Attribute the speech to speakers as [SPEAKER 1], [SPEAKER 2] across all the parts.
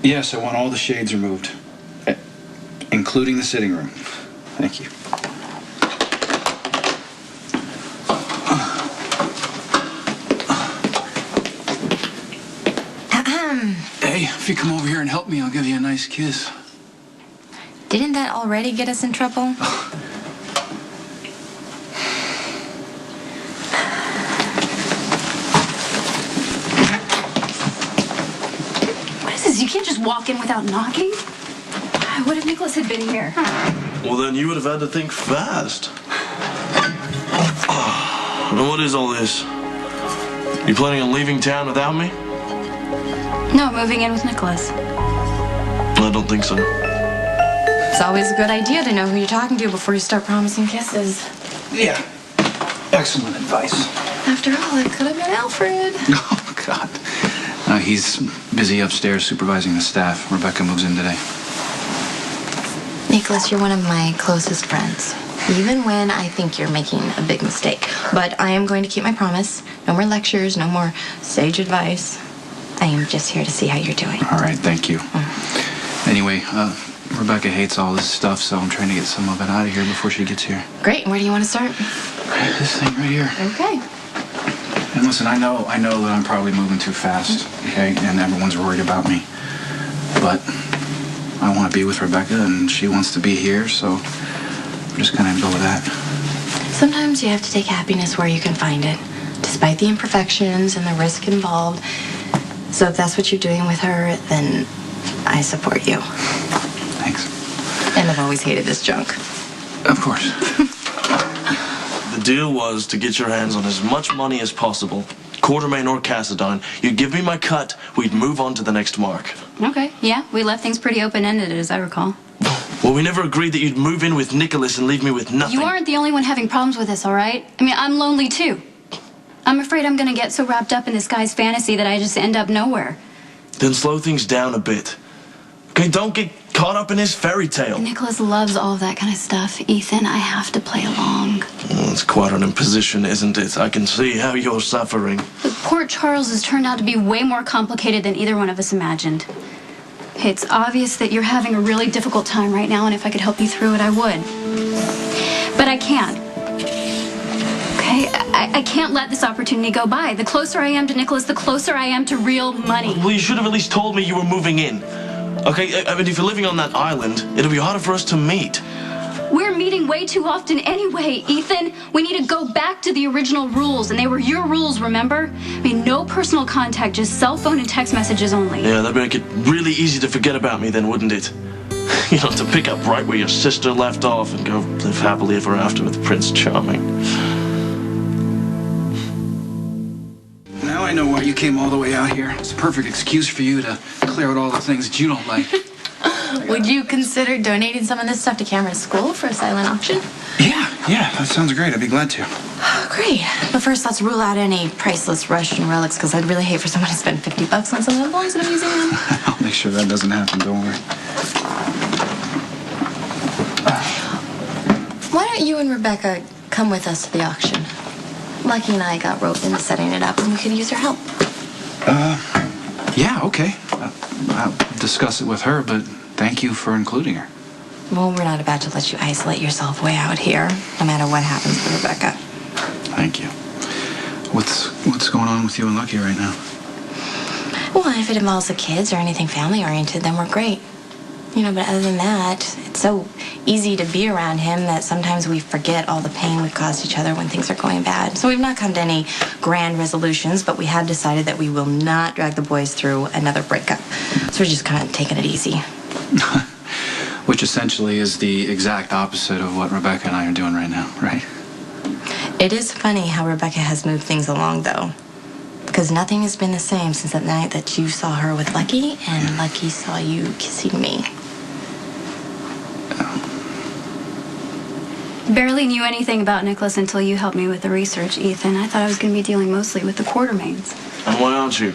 [SPEAKER 1] Yes, I want all the shades removed, including the sitting room. Thank you. Hey, if you come over here and help me, I'll give you a nice kiss.
[SPEAKER 2] Didn't that already get us in trouble?
[SPEAKER 3] What is this? You can't just walk in without knocking? What if Nikolas had been here?
[SPEAKER 4] Well, then you would have had to think fast. Now, what is all this? You planning on leaving town without me?
[SPEAKER 3] No, moving in with Nikolas.
[SPEAKER 4] I don't think so.
[SPEAKER 2] It's always a good idea to know who you're talking to before you start promising kisses.
[SPEAKER 1] Yeah, excellent advice.
[SPEAKER 2] After all, it could have been Alfred.
[SPEAKER 1] Oh, God. He's busy upstairs supervising the staff. Rebecca moves in today.
[SPEAKER 2] Nikolas, you're one of my closest friends. Even when I think you're making a big mistake. But I am going to keep my promise. No more lectures, no more sage advice. I am just here to see how you're doing.
[SPEAKER 1] All right, thank you. Anyway, Rebecca hates all this stuff, so I'm trying to get some of it out of here before she gets here.
[SPEAKER 2] Great. Where do you want to start?
[SPEAKER 1] This thing right here.
[SPEAKER 2] Okay.
[SPEAKER 1] And listen, I know that I'm probably moving too fast, okay? And everyone's worried about me. But I want to be with Rebecca, and she wants to be here, so I'm just going to go with that.
[SPEAKER 2] Sometimes you have to take happiness where you can find it, despite the imperfections and the risk involved. So if that's what you're doing with her, then I support you.
[SPEAKER 1] Thanks.
[SPEAKER 2] And I've always hated this junk.
[SPEAKER 1] Of course.
[SPEAKER 4] The deal was to get your hands on as much money as possible. Quartermain or Cassadine. You'd give me my cut, we'd move on to the next mark.
[SPEAKER 3] Okay, yeah, we left things pretty open-ended, as I recall.
[SPEAKER 4] Well, we never agreed that you'd move in with Nikolas and leave me with nothing.
[SPEAKER 3] You aren't the only one having problems with this, all right? I mean, I'm lonely, too. I'm afraid I'm gonna get so wrapped up in this guy's fantasy that I just end up nowhere.
[SPEAKER 4] Then slow things down a bit. Okay, don't get caught up in his fairy tale.
[SPEAKER 3] Nikolas loves all of that kind of stuff. Ethan, I have to play along.
[SPEAKER 4] Well, it's quite an imposition, isn't it? I can see how you're suffering.
[SPEAKER 3] But poor Charles has turned out to be way more complicated than either one of us imagined. It's obvious that you're having a really difficult time right now, and if I could help you through it, I would. But I can't. Okay? I can't let this opportunity go by. The closer I am to Nikolas, the closer I am to real money.
[SPEAKER 4] Well, you should have at least told me you were moving in. Okay, I mean, if you're living on that island, it'll be harder for us to meet.
[SPEAKER 3] We're meeting way too often anyway, Ethan. We need to go back to the original rules, and they were your rules, remember? I mean, no personal contact, just cell phone and text messages only.
[SPEAKER 4] Yeah, that'd make it really easy to forget about me then, wouldn't it? You know, to pick up right where your sister left off and go live happily ever after with Prince Charming.
[SPEAKER 1] Now I know why you came all the way out here. It's a perfect excuse for you to clear out all the things that you don't like.
[SPEAKER 2] Would you consider donating some of this stuff to Cameron's school for a silent auction?
[SPEAKER 1] Yeah, that sounds great. I'd be glad to.
[SPEAKER 2] Great. But first, let's rule out any priceless Russian relics, because I'd really hate for someone to spend $50 on something that belongs in a museum.
[SPEAKER 1] I'll make sure that doesn't happen, don't worry.
[SPEAKER 2] Why don't you and Rebecca come with us to the auction? Lucky and I got roped into setting it up, and we could use her help.
[SPEAKER 1] Yeah, okay. I'll discuss it with her, but thank you for including her.
[SPEAKER 2] Well, we're not about to let you isolate yourself way out here, no matter what happens with Rebecca.
[SPEAKER 1] Thank you. What's going on with you and Lucky right now?
[SPEAKER 2] Well, if it involves the kids or anything family-oriented, then we're great. You know, but other than that, it's so easy to be around him that sometimes we forget all the pain we've caused each other when things are going bad. So we've not come to any grand resolutions, but we have decided that we will not drag the boys through another breakup. So we're just kind of taking it easy.
[SPEAKER 1] Which essentially is the exact opposite of what Rebecca and I are doing right now, right?
[SPEAKER 2] It is funny how Rebecca has moved things along, though. Because nothing has been the same since that night that you saw her with Lucky and Lucky saw you kissing me.
[SPEAKER 3] Barely knew anything about Nikolas until you helped me with the research, Ethan. I thought I was going to be dealing mostly with the Quartermains.
[SPEAKER 4] And why aren't you?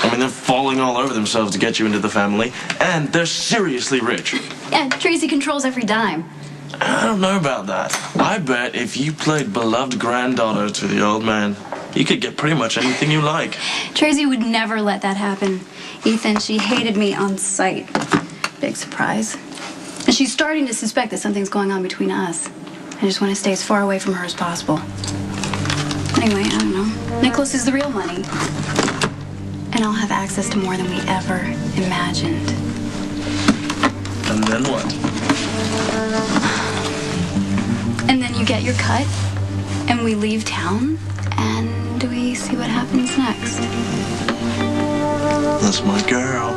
[SPEAKER 4] I mean, they're falling all over themselves to get you into the family, and they're seriously rich.
[SPEAKER 3] Yeah, Tracy controls every dime.
[SPEAKER 4] I don't know about that. I bet if you played beloved granddaughter to the old man, you could get pretty much anything you like.
[SPEAKER 3] Tracy would never let that happen. Ethan, she hated me on sight. Big surprise. And she's starting to suspect that something's going on between us. I just want to stay as far away from her as possible. Anyway, I don't know. Nikolas is the real money. And I'll have access to more than we ever imagined.
[SPEAKER 4] And then what?
[SPEAKER 3] And then you get your cut, and we leave town, and we see what happens next.
[SPEAKER 4] That's my girl.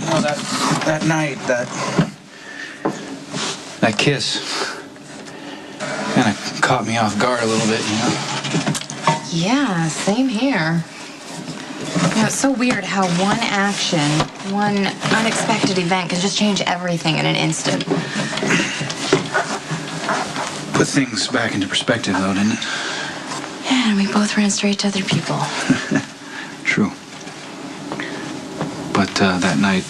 [SPEAKER 1] Well, that night, that kiss kind of caught me off guard a little bit, you know?
[SPEAKER 2] Yeah, same here. You know, it's so weird how one action, one unexpected event can just change everything in an instant.
[SPEAKER 1] Put things back into perspective, though, didn't it?
[SPEAKER 2] Yeah, and we both ran straight to other people.
[SPEAKER 1] True. But that night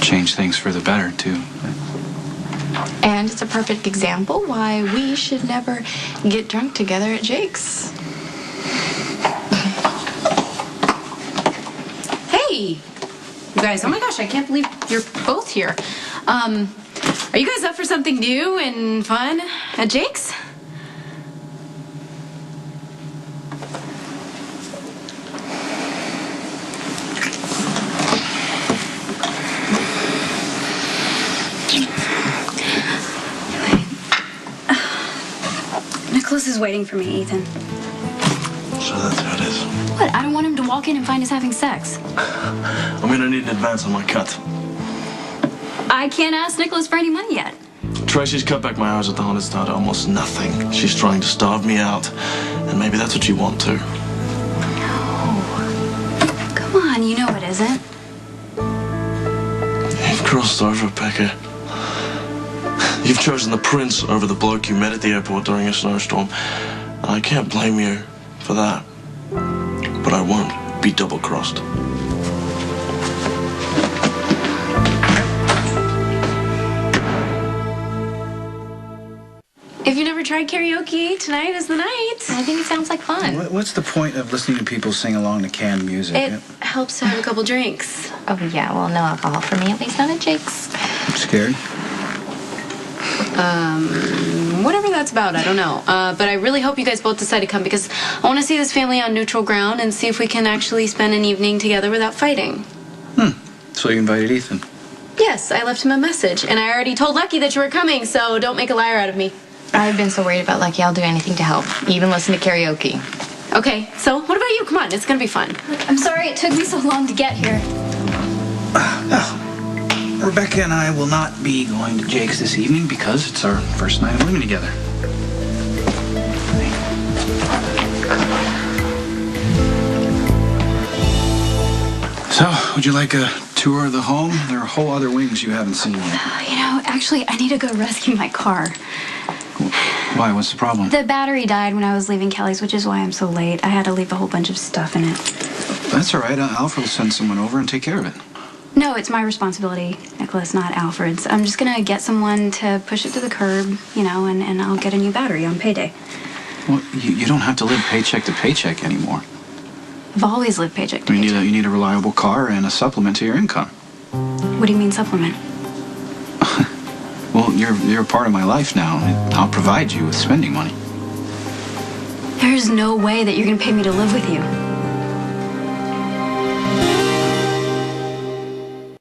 [SPEAKER 1] changed things for the better, too.
[SPEAKER 2] And it's a perfect example why we should never get drunk together at Jake's.
[SPEAKER 5] Hey! You guys, oh my gosh, I can't believe you're both here. Are you guys up for something new and fun at Jake's?
[SPEAKER 3] Nikolas is waiting for me, Ethan.
[SPEAKER 4] So that's how it is.
[SPEAKER 3] What? I don't want him to walk in and find us having sex.
[SPEAKER 4] I'm gonna need an advance on my cut.
[SPEAKER 3] I can't ask Nikolas for any money yet.
[SPEAKER 4] Tracy's cut back my hours at the haunted star to almost nothing. She's trying to starve me out. And maybe that's what you want too.
[SPEAKER 3] No. Come on, you know it isn't.
[SPEAKER 4] You've crossed over, Becca. You've chosen the prince over the bloke you met at the airport during a snowstorm. I can't blame you for that. But I won't be double-crossed.
[SPEAKER 5] If you never tried karaoke, tonight is the night.
[SPEAKER 2] I think it sounds like fun.
[SPEAKER 1] What's the point of listening to people sing along to canned music?
[SPEAKER 5] It helps to have a couple drinks.
[SPEAKER 2] Oh, yeah, well, no alcohol for me, at least not at Jake's.
[SPEAKER 1] Scared?
[SPEAKER 5] Whatever that's about, I don't know. But I really hope you guys both decide to come because I want to see this family on neutral ground and see if we can actually spend an evening together without fighting.
[SPEAKER 1] So you invited Ethan?
[SPEAKER 5] Yes, I left him a message, and I already told Lucky that you were coming, so don't make a liar out of me.
[SPEAKER 2] I've been so worried about Lucky, I'll do anything to help, even listen to karaoke.
[SPEAKER 5] Okay, so what about you? Come on, it's gonna be fun.
[SPEAKER 3] I'm sorry it took me so long to get here.
[SPEAKER 1] Rebecca and I will not be going to Jake's this evening because it's our first night of living together. So, would you like a tour of the home? There are whole other wings you haven't seen yet.
[SPEAKER 3] You know, actually, I need to go rescue my car.
[SPEAKER 1] Why? What's the problem?
[SPEAKER 3] The battery died when I was leaving Kelly's, which is why I'm so late. I had to leave a whole bunch of stuff in it.
[SPEAKER 1] That's all right. Alfred will send someone over and take care of it.
[SPEAKER 3] No, it's my responsibility, Nikolas, not Alfred's. I'm just gonna get someone to push it to the curb, you know, and I'll get a new battery on payday.
[SPEAKER 1] Well, you don't have to live paycheck to paycheck anymore.
[SPEAKER 3] I've always lived paycheck to paycheck.
[SPEAKER 1] You need a reliable car and a supplement to your income.
[SPEAKER 3] What do you mean supplement?
[SPEAKER 1] Well, you're a part of my life now. I'll provide you with spending money.
[SPEAKER 3] There's no way that you're gonna pay me to live with you.